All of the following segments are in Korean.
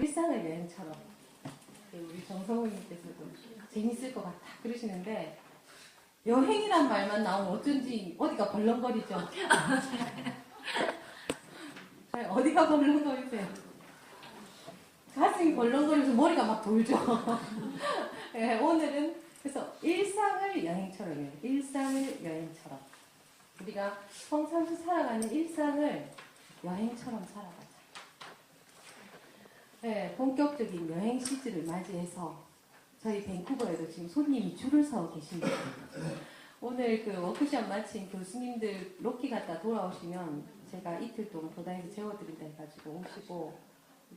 일상을 여행처럼. 우리 정성훈님께서도 재밌을 것 같아 그러시는데, 여행이란 말만 나오면 어쩐지 어디가 벌렁거리죠. 어디가 벌렁거리세요? 가슴이 벌렁거리면서 머리가 막 돌죠. 네, 오늘은 그래서 일상을 여행처럼이에요. 일상을 여행처럼. 우리가 평상시 살아가는 일상을 여행처럼 살아가자. 네, 본격적인 여행 시즌을 맞이해서 저희 밴쿠버에도 지금 손님이 줄을 서 계십니다. 오늘 그 워크숍 마친 교수님들 로키 갔다 돌아오시면 제가 이틀 동안 교당에서 재워드린다 해가지고 오시고,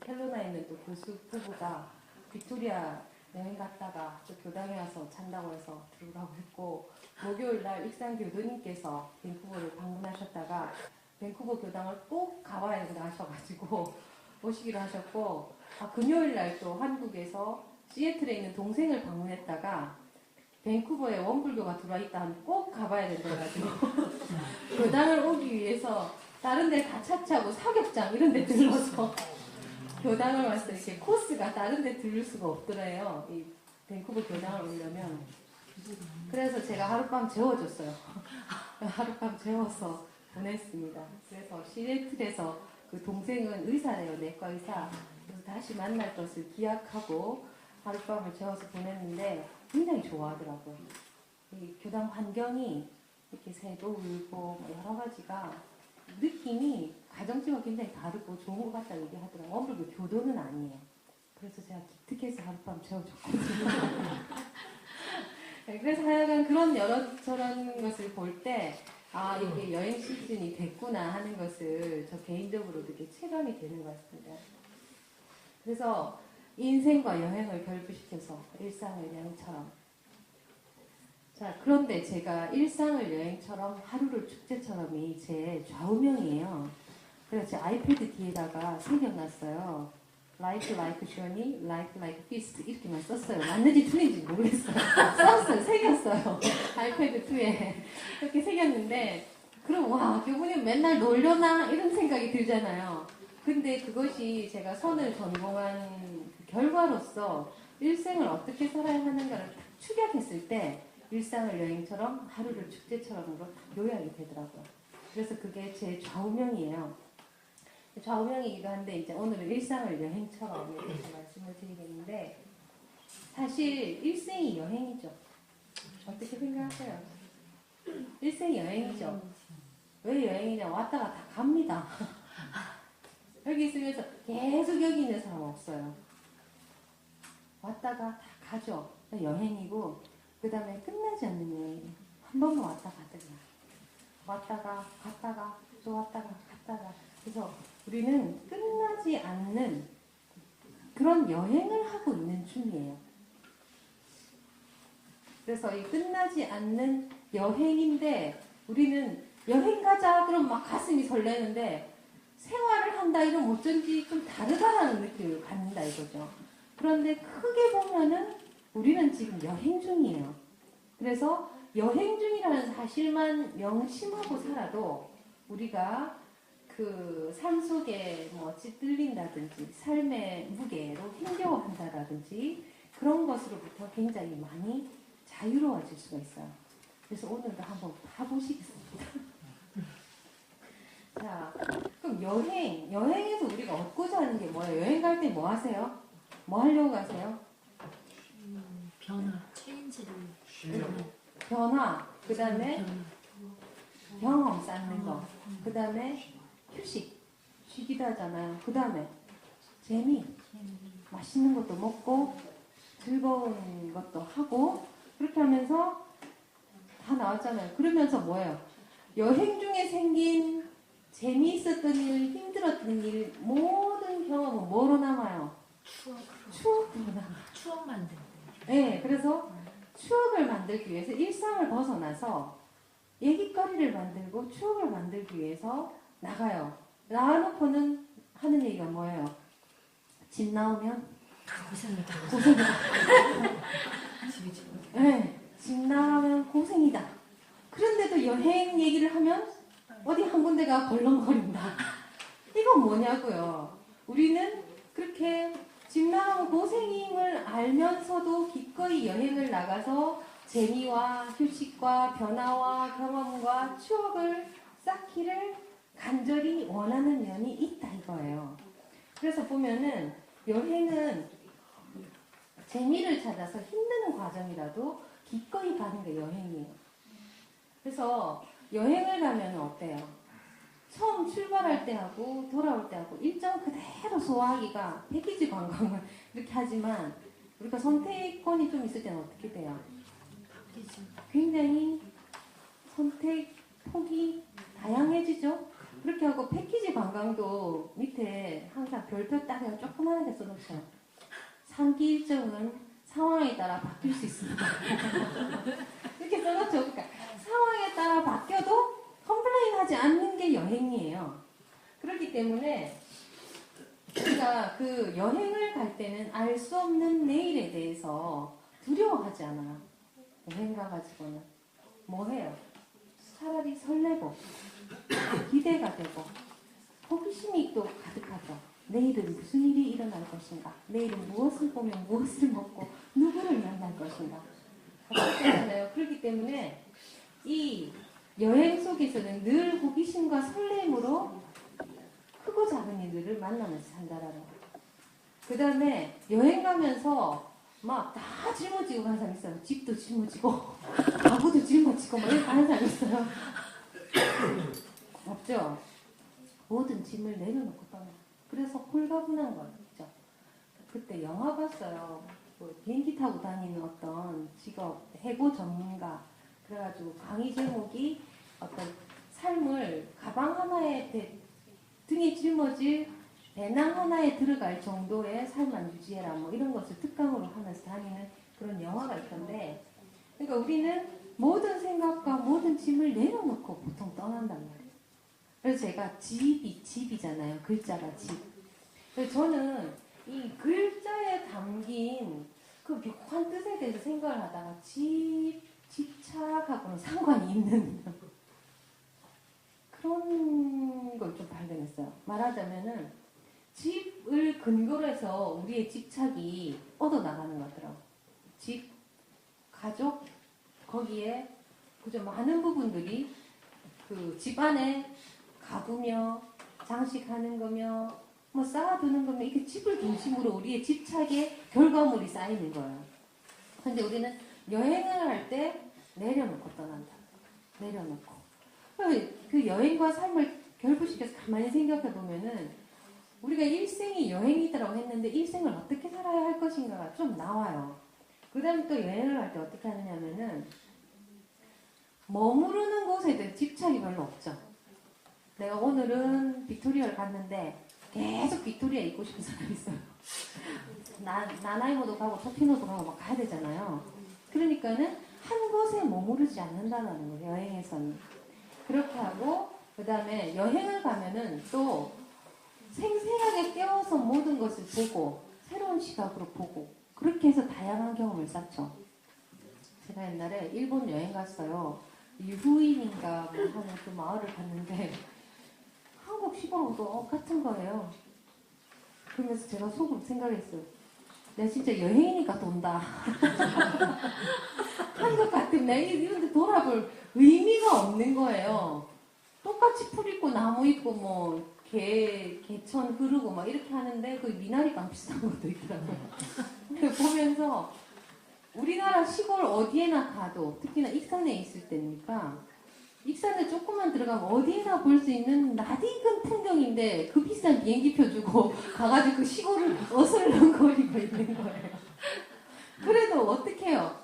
켈로나에 있는 또 교수 부부가 빅토리아 여행 갔다가 또 교당에 와서 잔다고 해서 들어가고 했고, 목요일날 익산 교도님께서 밴쿠버를 방문하셨다가 밴쿠버 교당을 꼭 가봐야 된다 하셔가지고 오시기로 하셨고, 금요일날 또 한국에서 시애틀에 있는 동생을 방문했다가 밴쿠버에 원불교가 들어와 있다 하면 꼭 가봐야 된다 해가지고 교당을 오기 위해서 다른 데 다 차치하고 사격장 이런 데 들러서 교당을 와서 이렇게 코스가 다른 데 들를 수가 없더래요. 이 밴쿠버 교당을 오려면. 그래서 제가 하룻밤 재워줬어요. 하룻밤 재워서 보냈습니다. 그래서 시애틀에서 그 동생은 의사래요. 내과 의사. 그래서 다시 만날 것을 기약하고 하룻밤을 재워서 보냈는데 굉장히 좋아하더라고요. 이 교당 환경이 이렇게 새도 울고 뭐 여러 가지가 느낌이 가정집과 굉장히 다르고 좋은 것 같다고 얘기하더라고요. 원불교 교도는 아니에요. 그래서 제가 기특해서 하룻밤 재워줬거든요. 네, 그래서 하여간 그런 여러저런 것을 볼 때, 아, 이게 여행 시즌이 됐구나 하는 것을 저 개인적으로도 이렇게 체감이 되는 것 같습니다. 그래서 인생과 여행을 결부시켜서 일상을 여행처럼. 자, 그런데 제가 일상을 여행처럼 하루를 축제처럼이 제 좌우명이에요. 그래서 제 아이패드 뒤에다가 새겨놨어요. Like journey, like feast 이렇게만 썼어요. 맞는지 틀린지 모르겠어요. 썼어요. 새겼어요. 아이패드 2에 이렇게 새겼는데, 그럼 와, 교수님 맨날 놀려나 이런 생각이 들잖아요. 근데 그것이 제가 선을 전공한 결과로서 일생을 어떻게 살아야 하는가를 딱 축약했을 때 일상을 여행처럼 하루를 축제처럼으로 딱 요약이 되더라고요. 그래서 그게 제 좌우명이에요. 좌우명이기도 한데 이제 오늘은 일상을 여행처럼 이렇게 말씀을 드리겠는데, 사실 일생이 여행이죠. 어떻게 생각하세요? 일생이 여행이죠. 왜 여행이냐? 왔다가 다 갑니다. 여기 있으면서 계속 여기 있는 사람 없어요. 왔다가 다 가죠. 여행이고, 그 다음에 끝나지 않는 여행이에요. 한 번만 왔다 가더라. 왔다가 갔다가 또 왔다가 갔다가. 그래서 우리는 끝나지 않는 그런 여행을 하고 있는 중이에요. 그래서 이 끝나지 않는 여행인데, 우리는 여행 가자 그럼 막 가슴이 설레는데 생활을 한다 이러면 어쩐지 좀 다르다라는 느낌을 받는다 이거죠. 그런데 크게 보면은 우리는 지금 여행 중이에요. 그래서 여행 중이라는 사실만 명심하고 살아도 우리가 그 삶 속에 뭐 찌들린다든지 삶의 무게로 힘겨워한다든지 그런 것으로부터 굉장히 많이 자유로워질 수가 있어요. 그래서 오늘도 한번 봐보시겠습니다. 자, 그럼 여행에서 우리가 얻고자 하는 게 뭐예요? 여행 갈 때 뭐 하세요? 뭐 하려고 가세요? 변화, 체인지를. 변화, 그 다음에 경험 쌓는 거, 그 다음에 휴식, 쉬기도 하잖아요. 그 다음에 재미, 맛있는 것도 먹고 즐거운 것도 하고, 그렇게 하면서 다 나왔잖아요. 그러면서 뭐예요? 여행 중에 생긴 재미있었던 일, 힘들었던 일, 모든 경험은 뭐로 남아요? 추억으로 남아요. 추억 만들기. 네, 그래서 추억을 만들기 위해서 일상을 벗어나서 얘기거리를 만들고 추억을 만들기 위해서 나가요. 나와놓고는 하는 얘기가 뭐예요? 집 나오면 고생이다. 고생이다. 네, 집 나가면 고생이다. 그런데도 여행 얘기를 하면 어디 한 군데가 벌렁거린다. 이건 뭐냐고요. 우리는 그렇게 집 나가면 고생임을 알면서도 기꺼이 여행을 나가서 재미와 휴식과 변화와 경험과 추억을 쌓기를 간절히 원하는 면이 있다 이거예요. 그래서 보면은 여행은 재미를 찾아서 힘든 과정이라도 기꺼이 가는 게 여행이에요. 그래서 여행을 가면 어때요? 처음 출발할 때하고 돌아올 때하고 일정 그대로 소화하기가 패키지 관광을 이렇게 하지만 우리가 선택권이 좀 있을 때는 어떻게 돼요? 그렇죠. 굉장히 선택 폭이 다양해지죠. 그렇게 하고 패키지 관광도 밑에 항상 별표 딱 해서 조그만하게 써놓죠. 상기 일정은 상황에 따라 바뀔 수 있습니다. 이렇게 써놓죠. 그러니까 상황에 따라 바뀌어도 컴플레인 하지 않는 게 여행이에요. 그렇기 때문에 우리가 그 여행을 갈 때는 알 수 없는 내일에 대해서 두려워하지 않아요. 여행 가가지고는 뭐 해요? 차라리 설레고 기대가 되고 호기심이 또 가득하죠. 내일은 무슨 일이 일어날 것인가? 내일은 무엇을 보면 무엇을 먹고 누구를 만날 것인가? 그렇잖아요. 그렇기 때문에 이 여행 속에서는 늘 호기심과 설렘으로 크고 작은 일들을 만나면서 산다라는 거예요. 그 다음에 여행 가면서 막 다 짊어지고 가는 사람 있어요. 집도 짊어지고 가구도 짊어지고 막 이렇게 가는 사람 있어요. 없죠? 모든 짐을 내려놓고 떠나. 그래서 홀가분한 거죠. 그때 영화 봤어요. 뭐 비행기 타고 다니는 어떤 직업, 해고 전문가. 그래가지고 강의 제목이 어떤 삶을 가방 하나에 등에 짊어질 배낭 하나에 들어갈 정도의 삶만 유지해라 뭐 이런 것을 특강으로 하면서 다니는 그런 영화가 있던데, 그러니까 우리는 모든 생각과 모든 짐을 내려놓고 보통 떠난단 말이에요. 그래서 제가 집이잖아요. 글자가 집. 그래서 저는 이 글자에 담긴 그 묘한 뜻에 대해서 생각을 하다가 집착하고는 상관이 있는 그런 걸 좀 발견했어요. 말하자면은 집을 근거로 해서 우리의 집착이 뻗어나가는 거더라고요. 집, 가족, 거기에 그저 많은 부분들이 그 집 안에 가구며 장식하는 거며 뭐 쌓아두는 거며 이게 집을 중심으로 우리의 집착의 결과물이 쌓이는 거예요. 근데 우리는 여행을 할 때 내려놓고 떠난다. 내려놓고. 그 여행과 삶을 결부시켜서 가만히 생각해 보면은 우리가 일생이 여행이라고 했는데 일생을 어떻게 살아야 할 것인가가 좀 나와요. 그 다음에 또 여행을 할 때 어떻게 하느냐면은 머무르는 곳에 대한 집착이 별로 없죠. 내가 오늘은 빅토리아를 갔는데 계속 빅토리아에 있고 싶은 사람이 있어요. 나나이모도 가고 토피노도 가고 막 가야 되잖아요. 그러니까는 한 곳에 머무르지 않는다는 거예요. 여행에서는. 그렇게 하고 그 다음에 여행을 가면은 또 생생하게 깨워서 모든 것을 보고 새로운 시각으로 보고 그렇게 해서 다양한 경험을 쌓죠. 제가 옛날에 일본 여행 갔어요. 유후인인가 뭐 하는 그 마을을 갔는데 한국 시골하고 같은 거예요. 그러면서 제가 속으로 생각했어요. 내가 진짜 여행이니까 돈다. 한국 같은 내가 이런 데 돌아볼 의미가 없는 거예요. 똑같이 풀 있고 나무 있고 뭐 개천 흐르고 막 이렇게 하는데 그 미나리깡 비슷한 것도 있더라고요. 보면서 우리나라 시골 어디에나 가도 특히나 익산에 있을 때니까 익산에 조금만 들어가면 어디에나 볼 수 있는 낯익은 풍경인데 그 비싼 비행기표 주고 가가지고 그 시골을 어슬렁거리고 있는 거예요. 그래도 어떻게 해요?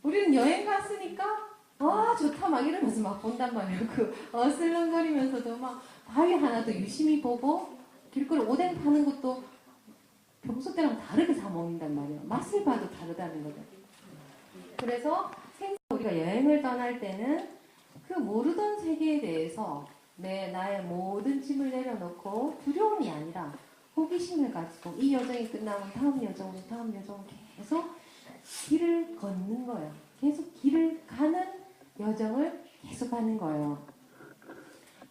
우리는 여행 갔으니까 와 좋다 막 이러면서 막 본단 말이에요. 그 어슬렁거리면서도 막 바위 하나 더 유심히 보고 길거리 오뎅 파는 것도 평소 때랑 다르게 사 먹는단 말이에요. 맛을 봐도 다르다는 거죠. 그래서 우리가 여행을 떠날 때는 그 모르던 세계에 대해서 나의 모든 짐을 내려놓고 두려움이 아니라 호기심을 가지고 이 여정이 끝나면 다음 여정 계속 길을 걷는 거예요. 계속 길을 가는 여정을 계속 하는 거예요.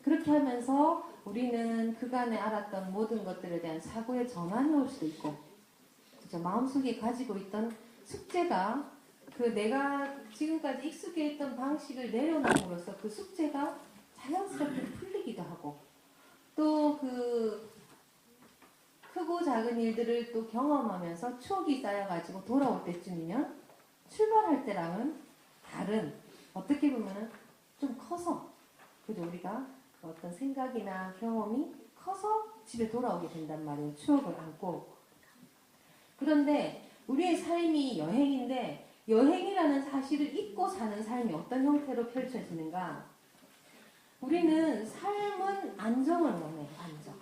그렇게 하면서 우리는 그간에 알았던 모든 것들에 대한 사고의 전환이 올 수도 있고 저 마음속에 가지고 있던 숙제가 그 내가 지금까지 익숙해했던 방식을 내려놓음으로써 그 숙제가 자연스럽게 풀리기도 하고 또 그 크고 작은 일들을 또 경험하면서 추억이 쌓여가지고 돌아올 때쯤이면 출발할 때랑은 다른 어떻게 보면은 좀 커서 그죠 우리가 어떤 생각이나 경험이 커서 집에 돌아오게 된단 말이에요. 추억을 안고. 그런데 우리의 삶이 여행인데 여행이라는 사실을 잊고 사는 삶이 어떤 형태로 펼쳐지는가? 우리는 삶은 안정을 원해요. 안정.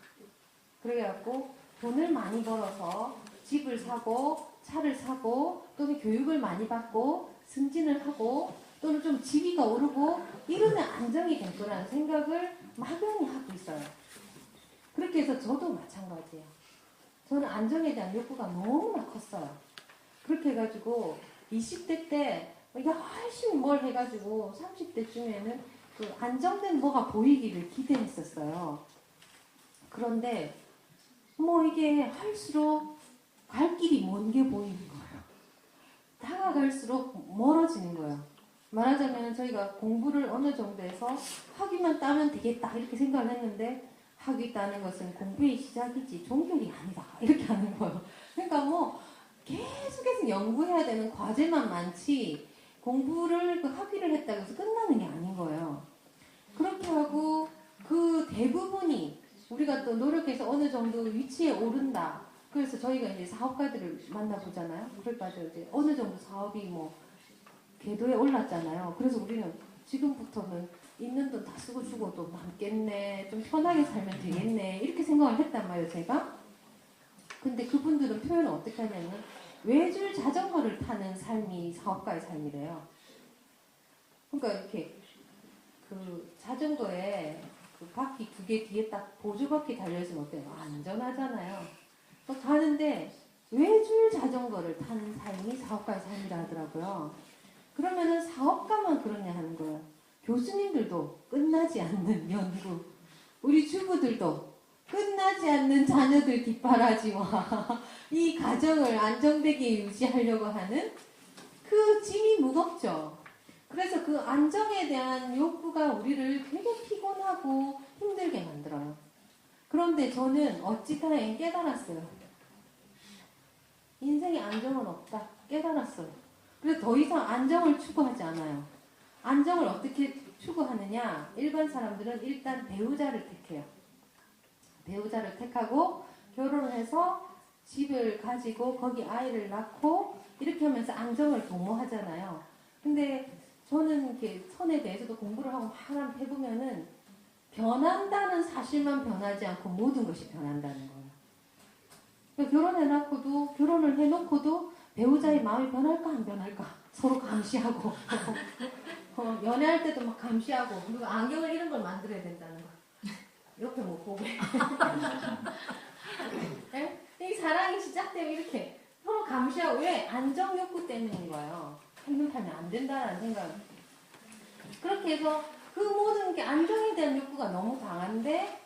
그래갖고 돈을 많이 벌어서 집을 사고 차를 사고 또는 교육을 많이 받고 승진을 하고 또는 좀 지위가 오르고 이러면 안정이 될 거라는 생각을 막연히 하고 있어요. 그렇게 해서 저도 마찬가지예요. 저는 안정에 대한 욕구가 너무나 컸어요. 그렇게 해가지고 20대 때 열심히 뭘 해가지고 30대쯤에는 그 안정된 뭐가 보이기를 기대했었어요. 그런데 뭐 이게 할수록 갈 길이 먼 게 보이는 거예요. 다가갈수록 멀어지는 거예요. 말하자면 저희가 공부를 어느 정도에서 학위만 따면 되겠다 이렇게 생각을 했는데 학위 따는 것은 공부의 시작이지 종결이 아니다 이렇게 하는 거예요. 그러니까 뭐 계속해서 연구해야 되는 과제만 많지 공부를 그 학위를 했다고 해서 끝나는 게 아닌 거예요. 그렇게 하고 그 대부분이 우리가 또 노력해서 어느 정도 위치에 오른다. 그래서 저희가 이제 사업가들을 만나보잖아요. 그러니까 이제 어느 정도 사업이 뭐 궤도에 올랐잖아요. 그래서 우리는 지금부터는 있는 돈 다 쓰고 죽어도 남겠네. 좀 편하게 살면 되겠네. 이렇게 생각을 했단 말이에요, 제가. 근데 그분들은 표현을 어떻게 하냐면 외줄 자전거를 타는 삶이 사업가의 삶이래요. 그러니까 이렇게 그 자전거에 그 바퀴 2개 뒤에 딱 보조바퀴 달려있으면 어때요? 안전하잖아요. 또 가는데 외줄 자전거를 타는 삶이 사업가의 삶이라 하더라고요. 그러면은 사업가만 그러냐 하는 거예요. 교수님들도 끝나지 않는 연구, 우리 주부들도 끝나지 않는 자녀들 뒷바라지와 이 가정을 안정되게 유지하려고 하는 그 짐이 무겁죠. 그래서 그 안정에 대한 욕구가 우리를 되게 피곤하고 힘들게 만들어요. 그런데 저는 어찌 다행 깨달았어요. 인생에 안정은 없다. 깨달았어요. 그래서 더 이상 안정을 추구하지 않아요. 안정을 어떻게 추구하느냐? 일반 사람들은 일단 배우자를 택해요. 배우자를 택하고 결혼을 해서 집을 가지고 거기 아이를 낳고 이렇게 하면서 안정을 도모하잖아요. 근데 저는 이렇게 선에 대해서도 공부를 하고 막 해보면은 변한다는 사실만 변하지 않고 모든 것이 변한다는 거예요. 그러니까 결혼해놓고도 결혼을 해놓고도 배우자의 마음이 변할까 안 변할까 서로 감시하고 연애할 때도 막 감시하고 그리고 안경을 이런 걸 만들어야 된다는 거. 옆에 못 보게. 네? 이 사랑이 시작되면 이렇게 서로 감시하고 왜? 안정 욕구 때문인 거예요. 한눈 팔면 안 된다는 생각. 그렇게 해서 그 모든 게 안정에 대한 욕구가 너무 강한데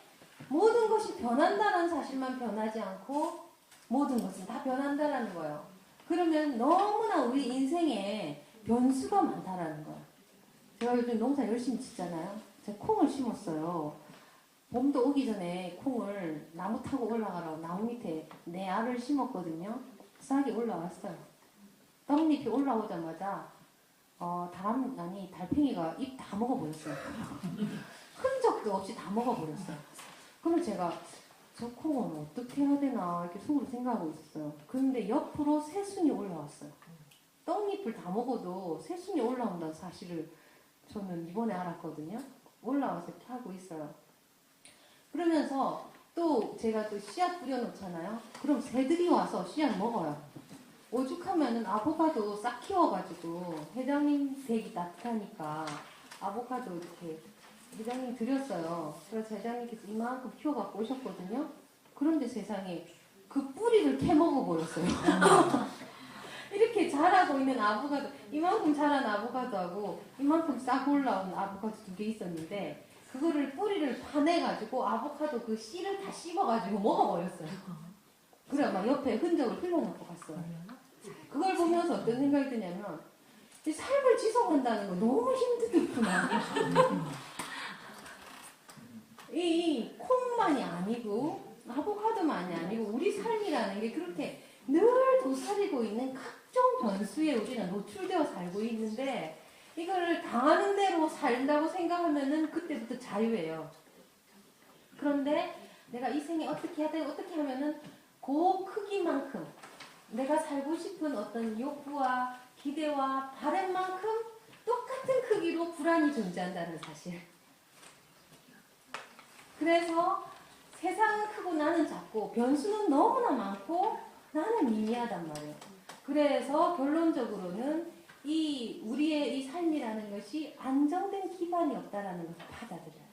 모든 것이 변한다는 사실만 변하지 않고 모든 것은 다 변한다라는 거예요. 그러면 너무나 우리 인생에 변수가 많다라는 거예요. 제가 요즘 농사 열심히 짓잖아요. 제가 콩을 심었어요. 봄도 오기 전에 콩을 나무 타고 올라가라고 나무 밑에 내 알을 심었거든요. 싹이 올라왔어요. 떡잎이 올라오자마자 달팽이가 잎 다 먹어버렸어요. 흔적도 없이 다 먹어버렸어요. 그럼 제가 저 콩은 어떻게 해야 되나 이렇게 속으로 생각하고 있었어요. 그런데 옆으로 새순이 올라왔어요. 떡잎을 다 먹어도 새순이 올라온다는 사실을 저는 이번에 알았거든요. 올라와서 이렇게 하고 있어요. 그러면서 또 제가 또 씨앗 뿌려놓잖아요. 그럼 새들이 와서 씨앗 먹어요. 오죽하면은 아보카도 싹 키워가지고 회장님 댁이 따뜻하니까 아보카도 이렇게 회장님 드렸어요. 그래서 회장님께서 이만큼 키워갖고 오셨거든요. 그런데 세상에 그 뿌리를 캐먹어버렸어요. 이렇게 자라고 있는 아보카도, 이만큼 자란 아보카도하고 이만큼 싹 올라온 아보카도 2개 있었는데 그거를 뿌리를 파내가지고 아보카도 그 씨를 다 씹어가지고 먹어버렸어요. 그래 막 옆에 흔적을 흘려놓고 갔어요. 그걸 보면서 어떤 생각이 드냐면 이 삶을 지속한다는 거 너무 힘들겠구나. 이 콩만이 아니고 아보카도만이 아니고 우리 삶이라는 게 그렇게 늘 도사리고 있는 각종 변수에 우리는 노출되어 살고 있는데 이거를 당하는 대로 산다고 생각하면은 그때부터 자유예요. 그런데 내가 이 생에 어떻게 해야 돼? 어떻게 하면은 그 크기만큼 내가 살고 싶은 어떤 욕구와 기대와 바램만큼 똑같은 크기로 불안이 존재한다는 사실. 그래서 세상은 크고 나는 작고 변수는 너무나 많고 나는 미미하단 말이에요. 그래서 결론적으로는 우리의 이 삶이라는 것이 안정된 기반이 없다라는 것을 받아들여요.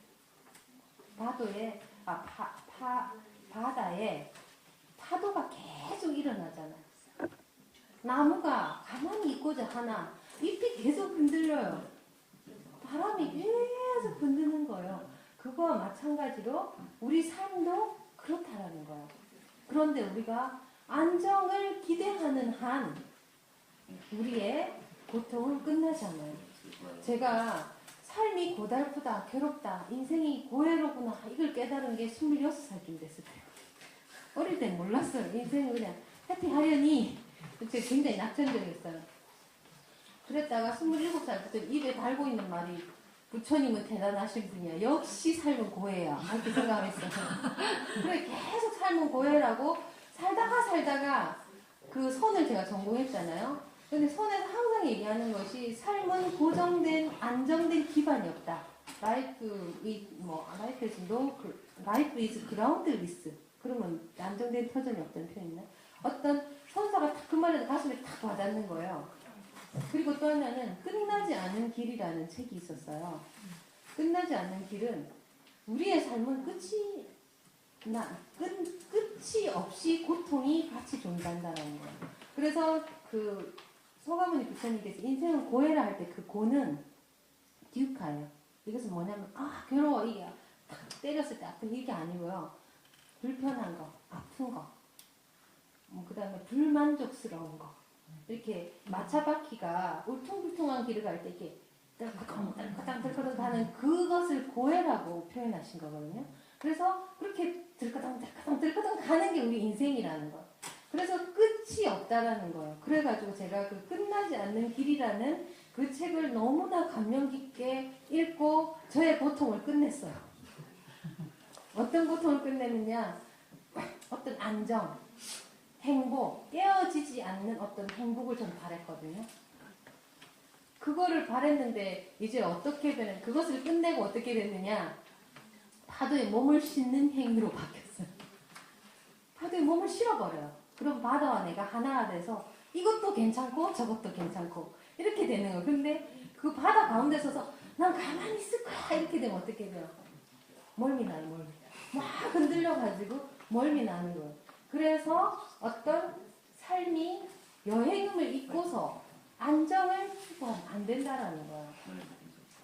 바다에 파도가 계속 일어나잖아요. 나무가 가만히 있고자 하나 잎이 계속 흔들려요. 바람이 계속 흔드는 거예요. 그거와 마찬가지로 우리 삶도 그렇다라는 거예요. 그런데 우리가 안정을 기대하는 한 우리의 고통은 끝나지 않아요. 제가 삶이 고달프다, 괴롭다, 인생이 고해로구나 이걸 깨달은 게 26살쯤 됐을 때요. 어릴 땐 몰랐어요. 인생을 그냥 해피하려니 제가 굉장히 낙천적이었어요. 그랬다가 27살부터 입에 달고 있는 말이 부처님은 대단하신 분이야. 역시 삶은 고해야. 이렇게 생각했어요. 그래 계속 삶은 고해라고 살다가 그 선을 제가 전공했잖아요. 근데 선에서 항상 얘기하는 것이 삶은 고정된 안정된 기반이 없다. Life is groundless. 그러면 안정된 터전이 없다는 표현 있나? 어떤 선사가 그 말에 가슴에 탁 와닿는 거예요. 그리고 또 하나는 끝나지 않은 길이라는 책이 있었어요. 끝나지 않는 길은 우리의 삶은 끝이 없이 고통이 같이 존재한다는 거예요. 그래서 그 소가모니 부처님께서 인생은 고해라 할 때 그 고는 듀카예요. 이것은 뭐냐면 괴로워 이게 탁 때렸을 때 아픈 이게 아니고요. 불편한 거, 아픈 거, 그 다음에 불만족스러운 거. 이렇게 마차바퀴가 울퉁불퉁한 길을 갈 때 이렇게 들커덩 가는 그것을 고해라고 표현하신 거거든요. 그래서 그렇게 들커덩 가는 게 우리 인생이라는 거. 그래서 끝이 없다라는 거예요. 그래가지고 제가 그 끝나지 않는 길이라는 그 책을 너무나 감명 깊게 읽고 저의 고통을 끝냈어요. 어떤 고통을 끝내느냐? 어떤 안정, 행복, 깨어지지 않는 어떤 행복을 전 바랬거든요. 그거를 바랬는데 이제 어떻게 되는, 그것을 끝내고 어떻게 됐느냐? 파도에 몸을 싣는 행위로 바뀌었어요. 파도에 몸을 실어버려요. 그럼 바다와 내가 하나가 돼서 이것도 괜찮고 저것도 괜찮고 이렇게 되는 거예요. 근데 그 바다 가운데 서서 난 가만히 있을 거야 이렇게 되면 어떻게 돼요? 멀미 나요. 멀미. 막 흔들려가지고 멀미 나는 거예요. 그래서 어떤 삶이 여행임을 잊고서 안정을 추구하면 안 된다라는 거예요.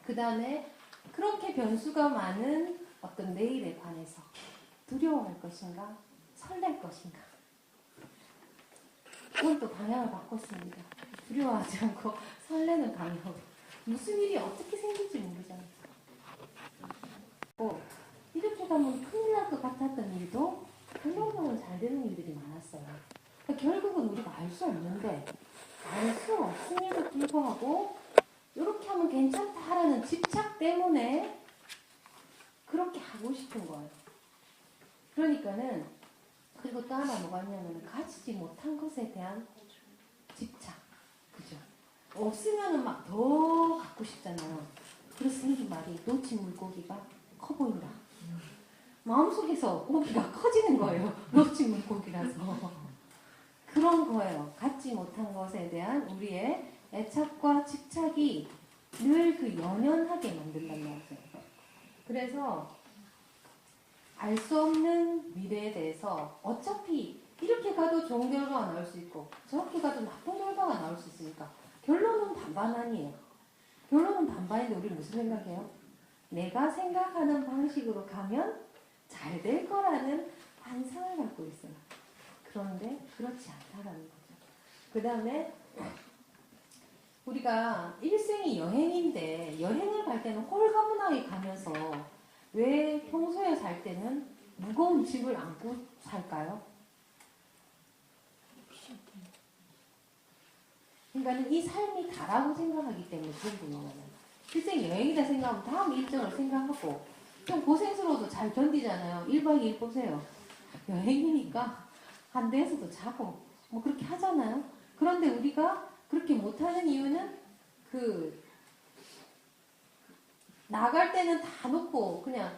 그 다음에 그렇게 변수가 많은 어떤 내일에 관해서 두려워할 것인가 설렐 것인가, 그건 또 방향을 바꿨습니다. 두려워하지 않고 설레는 방향으로. 무슨 일이 어떻게 생길지 모르잖아요. 이렇게 가면 큰일 날 것 같았던 일도 결론적으로 잘 되는 일들이 많았어요. 그러니까 결국은 우리가 알 수 없는데, 알 수 없음에도 불구하고 이렇게 하면 괜찮다라는 집착 때문에 그렇게 하고 싶은 거예요. 그러니까는, 그리고 또 하나 뭐가 있냐면 가지지 못한 것에 대한 집착. 그죠? 없으면은 막 더 갖고 싶잖아요. 그래서 생긴 말이 놓친 물고기가 커 보인다. 마음속에서 고기가 커지는 거예요. 놓친 물고기라서. 그런 거예요. 갖지 못한 것에 대한 우리의 애착과 집착이 늘 그 연연하게 만든단 말이죠. 그래서 알 수 없는 미래에 대해서 어차피 이렇게 가도 좋은 결과가 나올 수 있고 저렇게 가도 나쁜 결과가 나올 수 있으니까 결론은 반반 아니에요. 결론은 반반인데 우리 무슨 생각해요? 내가 생각하는 방식으로 가면 잘 될 거라는 환상을 갖고 있어요. 그런데 그렇지 않다라는 거죠. 그 다음에 우리가 일생이 여행인데 여행을 갈 때는 홀가분하게 가면서 왜 평소에 살 때는 무거운 짐을 안고 살까요? 그러니까 이 삶이 다라고 생각하기 때문에 그런 거예요. 일생 여행이다 생각하면 다음 일정을 생각하고 좀 고생스러워도 잘 견디잖아요. 1박 2일 보세요. 여행이니까 한 데에서도 자고 뭐 그렇게 하잖아요. 그런데 우리가 그렇게 못하는 이유는 나갈 때는 다 놓고 그냥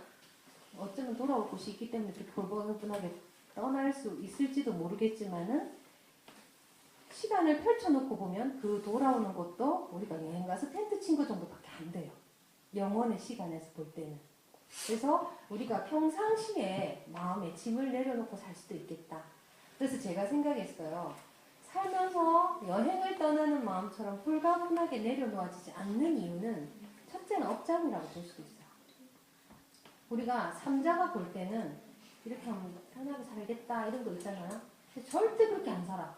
어쩌면 돌아올 곳이 있기 때문에 이렇게 볼거분하게 떠날 수 있을지도 모르겠지만은 시간을 펼쳐놓고 보면 그 돌아오는 것도 우리가 여행 가서 텐트 친 거 정도밖에 안 돼요. 영원의 시간에서 볼 때는. 그래서 우리가 평상시에 마음에 짐을 내려놓고 살 수도 있겠다. 그래서 제가 생각했어요. 살면서 여행을 떠나는 마음처럼 홀가분하게 내려놓아지지 않는 이유는 첫째는 업장이라고 볼 수도 있어요. 우리가 삼자가 볼 때는 이렇게 하면 편하게 살겠다 이런 거 있잖아요. 근데 절대 그렇게 안 살아.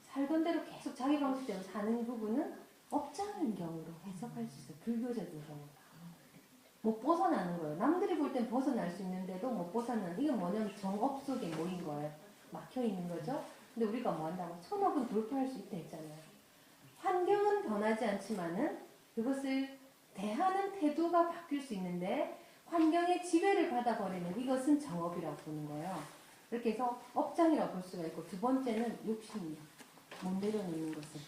살던 대로 계속 자기 방식대로 사는 부분은 업장인 경우로 해석할 수 있어요. 불교적인 경우. 못 벗어나는 거예요. 남들이 볼 땐 벗어날 수 있는데도 못 벗어나는, 이건 뭐냐면 정업 속에 모인 거예요. 막혀 있는 거죠. 근데 우리가 뭐 한다고? 천업은 돌파할 수 있다 했잖아요. 환경은 변하지 않지만은 그것을 대하는 태도가 바뀔 수 있는데 환경의 지배를 받아버리는 이것은 정업이라고 보는 거예요. 이렇게 해서 업장이라고 볼 수가 있고, 두 번째는 욕심이에요. 못 내려놓는 것은.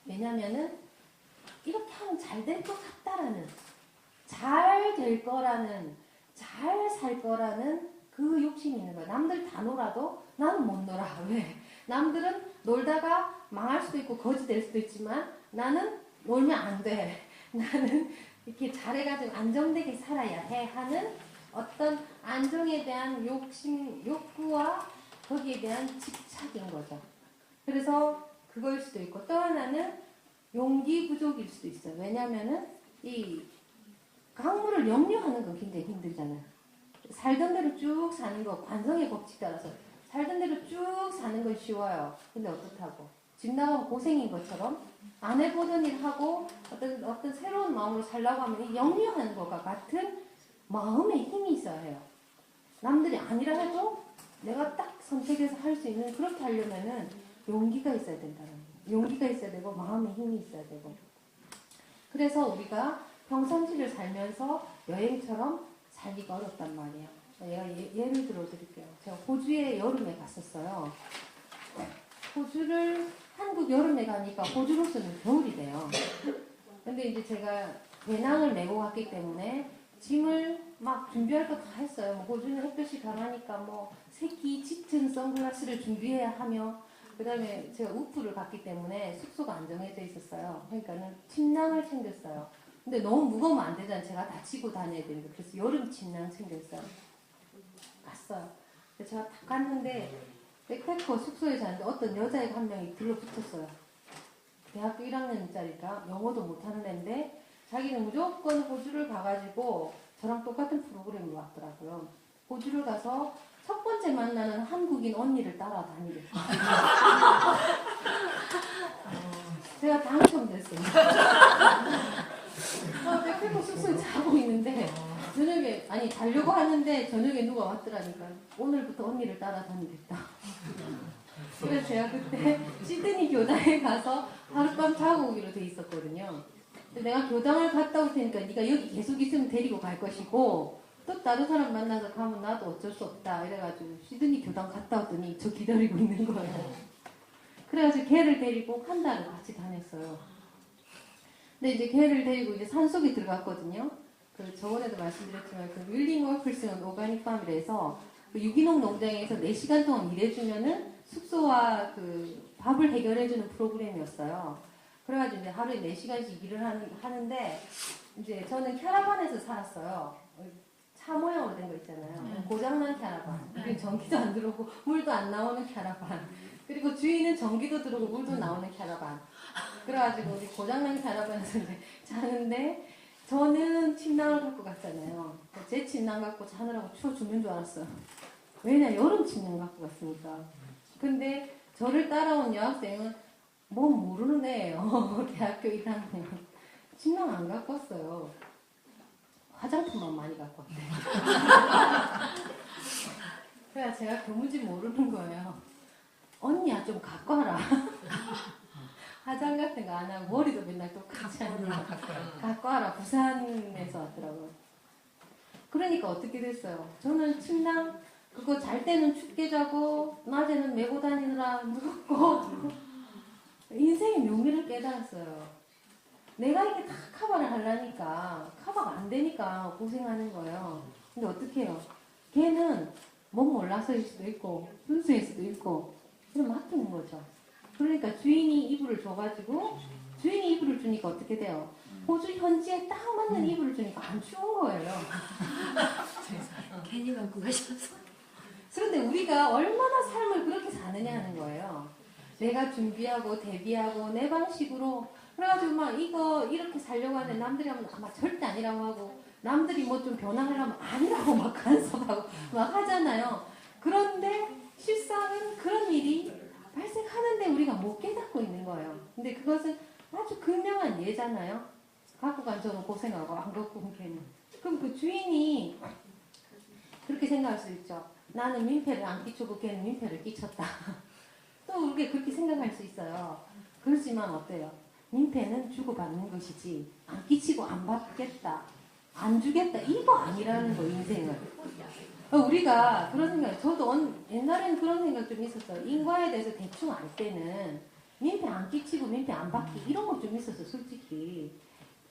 왜냐면은 이렇게 하면 잘 될 것 같다라는, 잘 될 거라는, 잘 살 거라는 그 욕심이 있는 거야. 남들 다 놀아도 나는 못 놀아. 왜? 남들은 놀다가 망할 수도 있고 거지 될 수도 있지만 나는 놀면 안 돼. 나는 이렇게 잘해가지고 안정되게 살아야 해 하는 어떤 안정에 대한 욕구와 거기에 대한 집착인 거죠. 그래서 그거일 수도 있고, 또 하나는 용기 부족일 수도 있어요. 왜냐면은 이 강물을 역류하는 건 굉장히 힘들잖아요. 살던 대로 쭉 사는 거, 관성의 법칙 따라서 살던 대로 쭉 사는 건 쉬워요. 근데 어떻다고? 집 나가면 고생인 것처럼 안 해보던 일 하고 어떤 새로운 마음으로 살려고 하면 이 역류하는 것과 같은 마음의 힘이 있어야 해요. 남들이 아니라 해도 내가 딱 선택해서 할 수 있는, 그렇게 하려면은 용기가 있어야 된다는 거예요. 용기가 있어야 되고 마음의 힘이 있어야 되고. 그래서 우리가 평상시를 살면서 여행처럼 살기가 어렵단 말이에요. 제가 예를 들어 드릴게요. 제가 호주에 여름에 갔었어요. 호주를 한국 여름에 가니까 호주로서는 겨울이 돼요. 근데 이제 제가 배낭을 메고 갔기 때문에 짐을 막 준비할 거 다 했어요. 뭐 호주는 햇볕이 강하니까 뭐 새끼 짙은 선글라스를 준비해야 하며, 그 다음에 제가 우프를 갔기 때문에 숙소가 안 정해져 있었어요. 그러니까는 침낭을 챙겼어요. 근데 너무 무거우면 안 되잖아요. 제가 다치고 다녀야 되니까. 그래서 여름 침낭 챙겼어요. 갔어요. 근데 제가 딱 갔는데 백패커 숙소에 자는데 어떤 여자애가 한 명이 들러붙었어요. 대학교 1학년짜리가 영어도 못하는 애인데 자기는 무조건 호주를 가가지고 저랑 똑같은 프로그램으로 왔더라고요. 호주를 가서 첫 번째 만나는 한국인 언니를 따라다니겠어요. 제가 당첨됐어요. 백패커 숙소에 자고 있는데 저녁에, 아니 자려고 하는데 저녁에 누가 왔더라니까. 오늘부터 언니를 따라다니겠다. 그래서 제가 그때 시드니 교당에 가서 하룻밤 자고 오기로 돼 있었거든요. 내가 교당을 갔다 올 테니까 네가 여기 계속 있으면 데리고 갈 것이고 또 다른 사람 만나서 가면 나도 어쩔 수 없다 이래가지고 시드니 교당 갔다 왔더니 저 기다리고 있는 거예요. 그래가지고 걔를 데리고 한 달을 같이 다녔어요. 근데 이제 걔를 데리고 이제 산속에 들어갔거든요. 그 저번에도 말씀드렸지만 그 윌링 워클슨 오가닉 팜이라서 그 유기농 농장에서 4시간 동안 일해주면은 숙소와 그 밥을 해결해주는 프로그램이었어요. 그래가지고 이제 하루에 4시간씩 일을 하는데 이제 저는 캐러반에서 살았어요. 차 모양으로 된 거 있잖아요. 고장난 캐러반. 그리고 전기도 안 들어오고 물도 안 나오는 캐러반. 그리고 주인은 전기도 들어오고 물도 나오는 캐러반. 그래가지고 우리 고장난 캐러반에서 이제 자는데 저는 침낭을 갖고 갔잖아요. 제 침낭 갖고 자느라고 추워 죽는 줄 알았어요. 왜냐, 여름 침낭 갖고 갔으니까. 근데 저를 따라온 여학생은 뭐 모르는 애예요. 대학교 1학년. 침낭 안 갖고 왔어요. 화장품만 많이 갖고 왔대요. 그래서 제가 교무지 모르는 거예요. 언니야 좀 갖고 와라. 화장 같은 거 안 하고 머리도 맨날 똑같이 하니까 갖고 와라. 부산에서 왔더라고요. 그러니까 어떻게 됐어요? 저는 침낭 그거 잘 때는 춥게 자고 낮에는 메고 다니느라 무겁고 인생의 묘미를 깨달았어요. 내가 이렇게 다 커버를 하려니까 커버가 안 되니까 고생하는 거예요. 근데 어떻게 해요? 걔는 몸 몰라서일 수도 있고 순수일 수도 있고 그럼 맡기는 거죠. 그러니까 주인이 이불을 줘가지고 주인이 이불을 주니까 어떻게 돼요? 호주 현지에 딱 맞는 이불을 주니까 안 추운 거예요. 괜히 갖고 가셔서. 그런데 우리가 얼마나 삶을 그렇게 사느냐는 거예요. 내가 준비하고 대비하고 내 방식으로 그래가지고 막 이거 이렇게 살려고 하는데 남들이 하면 아마 절대 아니라고 하고 남들이 뭐 좀 변화하려면 아니라고 막 간섭하고 막 하잖아요. 그런데 실상은 그런 일이 발생하는데 우리가 못 깨닫고 있는 거예요. 근데 그것은 아주 극명한 예잖아요. 갖고 간 저는 고생하고 안 갖고 온 걔는. 그럼 그 주인이 그렇게 생각할 수 있죠. 나는 민폐를 안 끼치고 걔는 민폐를 끼쳤다. 또 우리가 그렇게 생각할 수 있어요. 그렇지만 어때요? 민폐는 주고받는 것이지 안 끼치고 안 받겠다. 안 주겠다. 이거 아니라는 거 인생은. 우리가 그런 생각, 저도 옛날에는 그런 생각 좀 있었어요. 인과에 대해서 대충 알 때는 민폐 안 끼치고 민폐 안 받기 이런 거 좀 있었어요, 솔직히.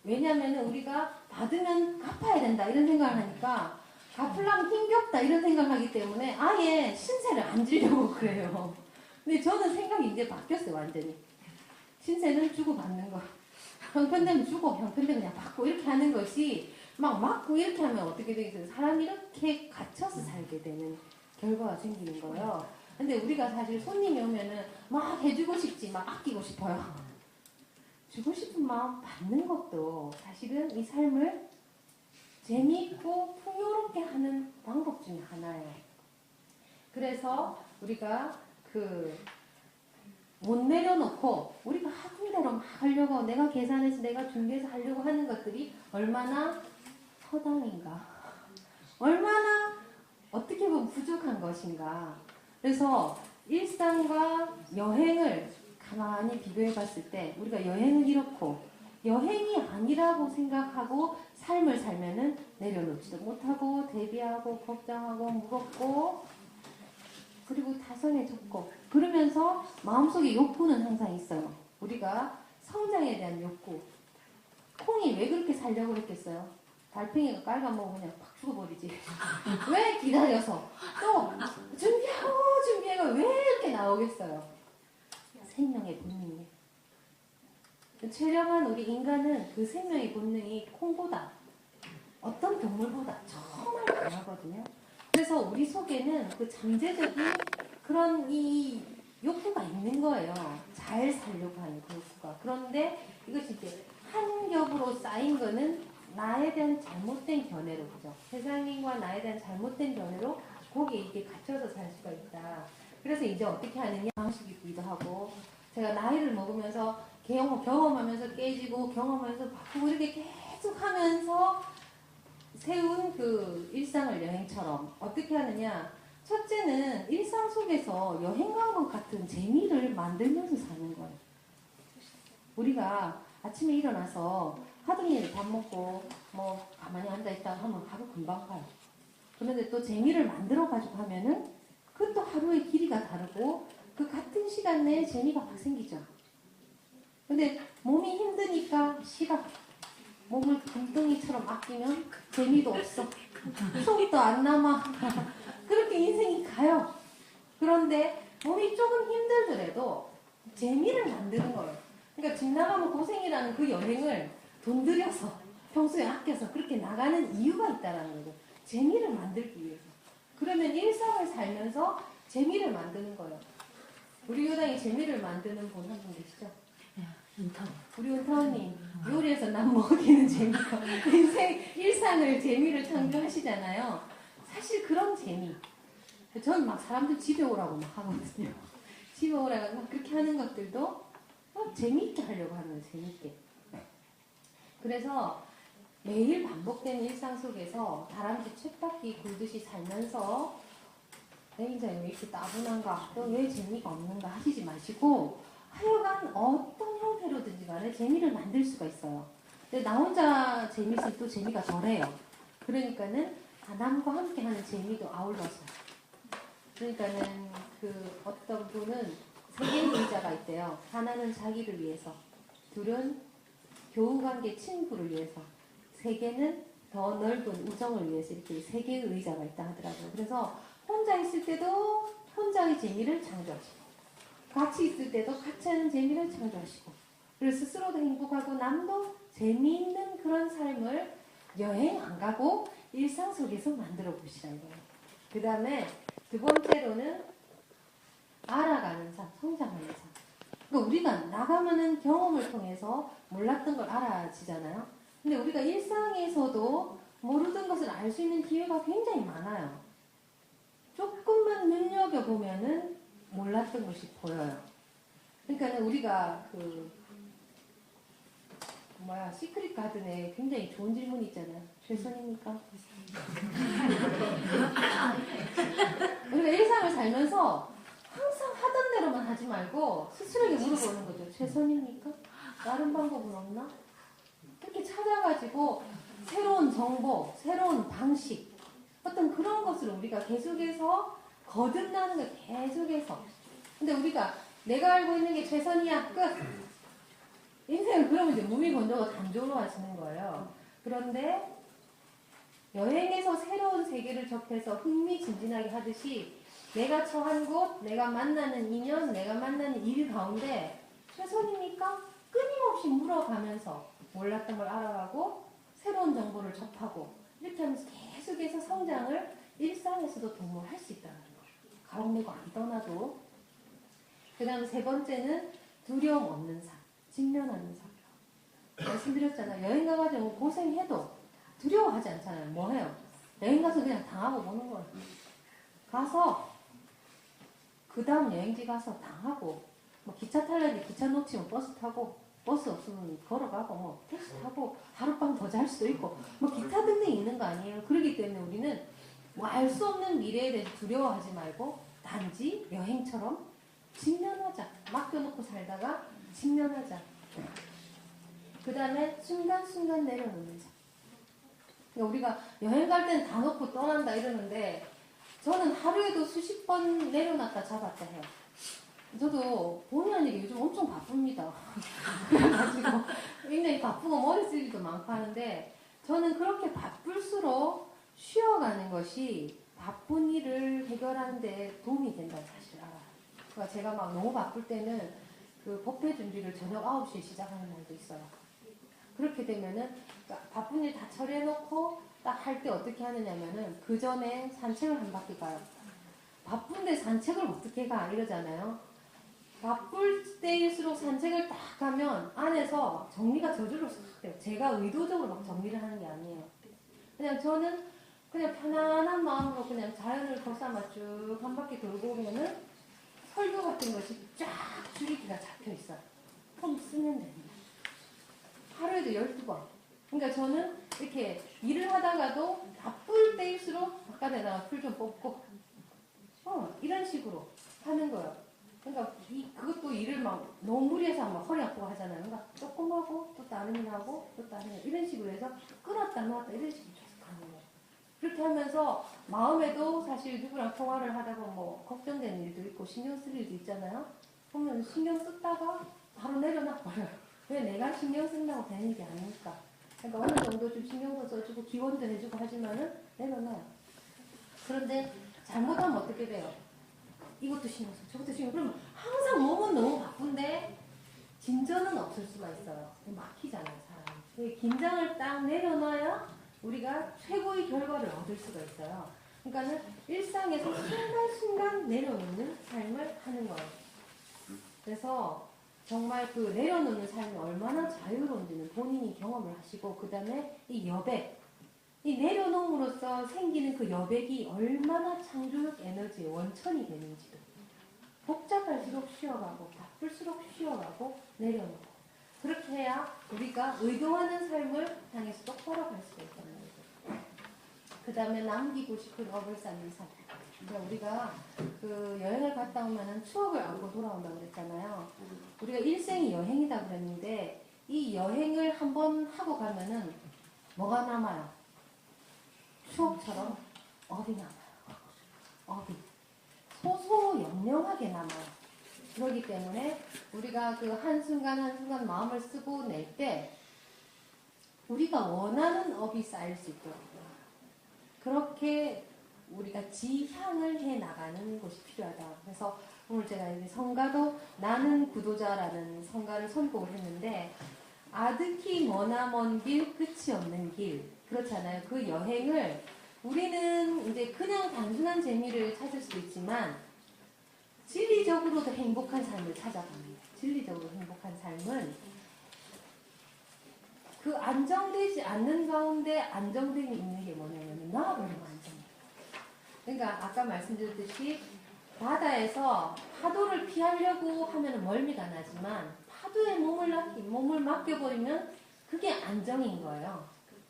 왜냐면은 우리가 받으면 갚아야 된다 이런 생각을 하니까 갚으려면 힘겹다 이런 생각을 하기 때문에 아예 신세를 안 지려고 그래요. 근데 저는 생각이 이제 바뀌었어요, 완전히. 신세는 주고받는 거. 형편되면 주고 형편되면 그냥 받고 이렇게 하는 것이 막 맞고 이렇게 하면 어떻게 되겠어요? 사람이 이렇게 갇혀서 살게 되는 결과가 생기는 거예요. 근데 우리가 사실 손님이 오면은 막 해주고 싶지, 막 아끼고 싶어요. 주고 싶은 마음 받는 것도 사실은 이 삶을 재미있고 풍요롭게 하는 방법 중에 하나예요. 그래서 우리가 못 내려놓고 우리가 하던 대로 막 하려고 내가 계산해서 내가 준비해서 하려고 하는 것들이 얼마나 허당인가, 얼마나 어떻게 보면 부족한 것인가. 그래서 일상과 여행을 가만히 비교해 봤을 때 우리가 여행은 이렇고 여행이 아니라고 생각하고 삶을 살면은 내려놓지도 못하고 대비하고 걱정하고 무겁고 그리고 타성해졌고 그러면서 마음속에 욕구는 항상 있어요. 우리가 성장에 대한 욕구. 콩이 왜 그렇게 살려고 그랬겠어요? 달팽이가 깔아먹으면 그냥 팍 죽어버리지. 왜 기다려서 또 준비하고 왜 이렇게 나오겠어요? 생명의 본능이에요. 최량한 우리 인간은 그 생명의 본능이 콩보다 어떤 동물보다 정말 강하거든요. 그래서 우리 속에는 그 잠재적인 그런 이 욕구가 있는 거예요. 잘 살려고 하는 그 욕구가. 그런데 이것이 이제 한 겹으로 쌓인 거는 나에 대한 잘못된 견해로, 그죠? 세상인과 나에 대한 잘못된 견해로 거기에 이게 갇혀서 살 수가 있다. 그래서 이제 어떻게 하느냐 방식이 있기도 하고 제가 나이를 먹으면서 경험하면서 깨지고 경험하면서 바꾸고 이렇게 계속 하면서 세운 그 일상을 여행처럼 어떻게 하느냐. 첫째는 일상 속에서 여행 간 것 같은 재미를 만들면서 사는 거예요. 우리가 아침에 일어나서 하던 일 밥 먹고 뭐 가만히 앉아있다 하면 하루 금방 가요. 그런데 또 재미를 만들어가지고 하면은 그것도 하루의 길이가 다르고 그 같은 시간 내에 재미가 막 생기죠. 근데 몸이 힘드니까 싫어. 몸을 금덩이처럼 아끼면 재미도 없어. 속도 안 남아. 그렇게 인생이 가요. 그런데 몸이 조금 힘들더라도 재미를 만드는 거예요. 그러니까 집 나가면 고생이라는 그 여행을 돈 들여서 평소에 아껴서 그렇게 나가는 이유가 있다는 거죠. 재미를 만들기 위해서. 그러면 일상을 살면서 재미를 만드는 거예요. 우리 교당에 재미를 만드는 분 한 분 계시죠? 은타워. 우리 은타원님 요리해서 남 먹이는 재미가 인생 일상을 재미를 창조하시잖아요. 사실 그런 재미. 전 막 사람들 집에 오라고 막 하거든요. 집에 오라고 막 그렇게 하는 것들도 막 재미있게 하려고 하는 거예요. 재미있게. 그래서 매일 반복되는 일상 속에서 다람쥐 쳇바퀴 굴듯이 살면서 내 인생이 왜 이렇게 따분한가, 또 왜 재미가 없는가 하시지 마시고 하여간 어떤 형태로든지 간에 재미를 만들 수가 있어요. 근데 나 혼자 재밌을 또 재미가 덜해요. 그러니까는 남과 함께 하는 재미도 아울러서. 그러니까는 그 어떤 분은 세 개의 의자가 있대요. 하나는 자기를 위해서, 둘은 교우관계 친구를 위해서, 세 개는 더 넓은 우정을 위해서 이렇게 세 개의 의자가 있다 하더라고요. 그래서 혼자 있을 때도 혼자의 재미를 창조하시고, 같이 있을 때도 같이 하는 재미를 창조하시고, 그리고 스스로도 행복하고 남도 재미있는 그런 삶을 여행 안 가고 일상 속에서 만들어 보시라 이거예요. 그 다음에 두 번째로는 알아가는 삶, 성장하는 삶. 그러니까 우리가 나가면은 경험을 통해서 몰랐던 걸 알아지잖아요. 근데 우리가 일상에서도 모르던 것을 알 수 있는 기회가 굉장히 많아요. 조금만 눈여겨보면은 몰랐던 것이 보여요. 그러니까 우리가 시크릿 가든에 굉장히 좋은 질문이 있잖아요. 최선입니까? 우리가 일상을 살면서 항상 하던 대로만 하지 말고 스스로에게 물어보는 거죠. 최선입니까? 다른 방법은 없나? 이렇게 찾아가지고 새로운 정보, 새로운 방식, 어떤 그런 것을 우리가 계속해서 거듭나는 거 계속해서. 근데 우리가 내가 알고 있는 게 최선이야, 끝! 인생은 그러면 이제 무미건조가 단조로워지는 거예요. 그런데 여행에서 새로운 세계를 접해서 흥미진진하게 하듯이 내가 처한 곳, 내가 만나는 인연, 내가 만나는 일 가운데 최선입니까? 끊임없이 물어가면서 몰랐던 걸 알아가고 새로운 정보를 접하고 이렇게 하면서 계속해서 성장을 일상에서도 도모할 수 있다는 거예요. 가로내고 안 떠나도. 그 다음에 세 번째는 두려움 없는 삶, 직면하는 삶. 말씀드렸잖아요. 여행 가가지고 고생해도 두려워하지 않잖아요. 뭐 해요? 여행 가서 그냥 당하고 보는 거예요. 가서 그 다음 여행지 가서 당하고 뭐 기차 타려니 기차 놓치면 버스 타고 버스 없으면 걸어가고 뭐 택시 타고 하룻밤 더 잘 수도 있고 뭐 기타 등등이 있는 거 아니에요. 그렇기 때문에 우리는 뭐 알 수 없는 미래에 대해서 두려워하지 말고 단지 여행처럼 직면하자. 맡겨놓고 살다가 직면하자. 그 다음에 순간순간 내려놓는 자. 그러니까 우리가 여행 갈 때는 다 놓고 떠난다 이러는데 저는 하루에도 수십 번 내려놨다 잡았다 해요. 저도 본의 아니게 요즘 엄청 바쁩니다. 그래가지고 굉장히 바쁘고 머리 쓸 일도 많고 하는데 저는 그렇게 바쁠수록 쉬어가는 것이 바쁜 일을 해결하는 데 도움이 된다는 사실을 알아요. 그러니까 제가 막 너무 바쁠 때는 그 법회 준비를 저녁 9시에 시작하는 날도 있어요. 그렇게 되면은 그러니까 바쁜 일 다 처리해놓고 딱 할 때 어떻게 하느냐면은 그 전에 산책을 한 바퀴 가요. 바쁜데 산책을 어떻게 가? 이러잖아요. 바쁠 때일수록 산책을 딱 가면 안에서 정리가 저절로 싹 돼요. 제가 의도적으로 막 정리를 하는 게 아니에요. 그냥 저는 그냥 편안한 마음으로 그냥 자연을 거삼아 쭉 한 바퀴 돌고 오면은 설교 같은 것이 쫙 줄기가 잡혀 있어요. 좀 쓰면 됩니다. 하루에도 12번. 그러니까 저는 이렇게 일을 하다가도 바쁠 때일수록 바깥에다가 풀 좀 뽑고 이런 식으로 하는 거예요. 그러니까 그것도 일을 막 너무 무리해서 막 허리 아프고 하잖아요. 그러니까 조금 하고 또 다른 일 하고 또 다른 일 이런 식으로 해서 끊었다 놓았다 이런 식으로 계속 하는 거예요. 그렇게 하면서 마음에도 사실 누구랑 통화를 하다가 뭐 걱정되는 일도 있고 신경 쓸 일도 있잖아요. 그러면 신경 쓰다가 바로 내려놔 버려요. 왜 내가 신경 쓴다고 되는 일이 아니니까. 그러니까 어느 정도 좀 신경도 써주고 기원도 해주고 하지만은 내려놔요. 그런데 잘못하면 어떻게 돼요? 이것도 신경 써, 저것도 신경 써. 그러면 항상 몸은 너무 바쁜데 진전은 없을 수가 있어요. 막히잖아요, 사람이. 긴장을 딱 내려놔야 우리가 최고의 결과를 얻을 수가 있어요. 그러니까는 일상에서 순간순간 내려놓는 삶을 하는 거예요. 그래서 정말 그 내려놓는 삶이 얼마나 자유로운지는 본인이 경험을 하시고 그 다음에 이 여백, 이 내려놓음으로써 생기는 그 여백이 얼마나 창조력 에너지의 원천이 되는지도 복잡할수록 쉬어가고 바쁠수록 쉬어가고 내려놓고 그렇게 해야 우리가 의도하는 삶을 향해서 똑바로 갈 수가 있다는 거죠. 그 다음에 남기고 싶은 업을 쌓는 삶. 그러니까 우리가 그 여행을 갔다 오면은 추억을 안고 돌아온다고 그랬잖아요. 우리가 일생이 여행이다 그랬는데 이 여행을 한번 하고 가면은 뭐가 남아요? 추억처럼 업이 남아요. 업이 소소영영하게 남아요. 그렇기 때문에 우리가 그 한순간 한순간 마음을 쓰고 낼 때 우리가 원하는 업이 쌓일 수 있도록 그렇게 우리가 지향을 해 나가는 것이 필요하다. 그래서 오늘 제가 여기 성가도 나는 구도자라는 성가를 선곡을 했는데 아득히 머나먼 길 끝이 없는 길 그렇잖아요. 그 여행을 우리는 이제 그냥 단순한 재미를 찾을 수도 있지만 진리적으로도 행복한 삶을 찾아갑니다. 진리적으로 행복한 삶은 그 안정되지 않는 가운데 안정됨이 있는 게 뭐냐면 놔버리면 안정돼요. 그러니까 아까 말씀드렸듯이 바다에서 파도를 피하려고 하면 멀미가 나지만 파도에 몸을 맡겨버리면 그게 안정인 거예요.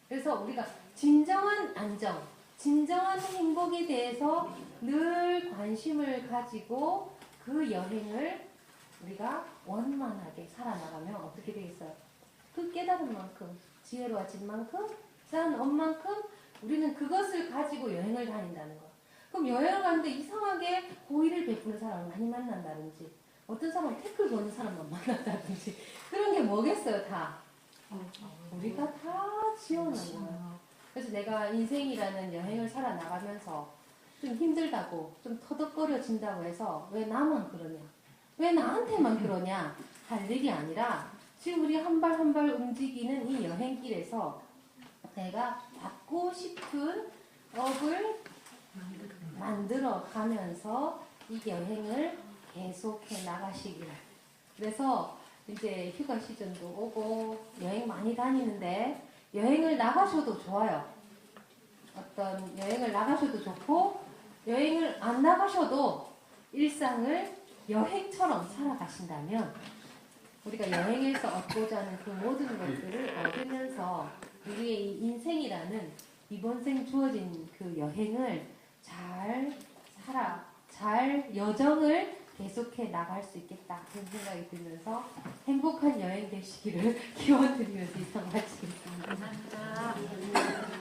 그래서 우리가 진정한 안정, 진정한 행복에 대해서 늘 관심을 가지고 그 여행을 우리가 원만하게 살아나가면 어떻게 되겠어요? 그 깨달은 만큼, 지혜로워진 만큼, 쌓은 업만큼 우리는 그것을 가지고 여행을 다닌다는 거. 그럼 여행을 가는데 이상하게 호의를 베푸는 사람을 많이 만난다든지 어떤 사람은 태클 거는 사람만 만난다든지 그런 게 뭐겠어요 다? 우리가 다 지어놓은 거예요. 그래서 내가 인생이라는 여행을 살아나가면서 좀 힘들다고 좀 터덕거려진다고 해서 왜 나만 그러냐 왜 나한테만 그러냐 할 일이 아니라 지금 우리 한 발 한 발 움직이는 이 여행길에서 내가 받고 싶은 업을 만들어 가면서 이 여행을 계속해 나가시길. 그래서 이제 휴가 시즌도 오고 여행 많이 다니는데 여행을 나가셔도 좋아요. 어떤 여행을 나가셔도 좋고 여행을 안 나가셔도 일상을 여행처럼 살아가신다면 우리가 여행에서 얻고자 하는 그 모든 것들을 얻으면서 우리의 이 인생이라는 이번 생 주어진 그 여행을 잘 여정을 계속해 나갈 수 있겠다 그런 생각이 들면서 행복한 여행 되시기를 기원드리면서 이상 마치겠습니다. 감사합니다.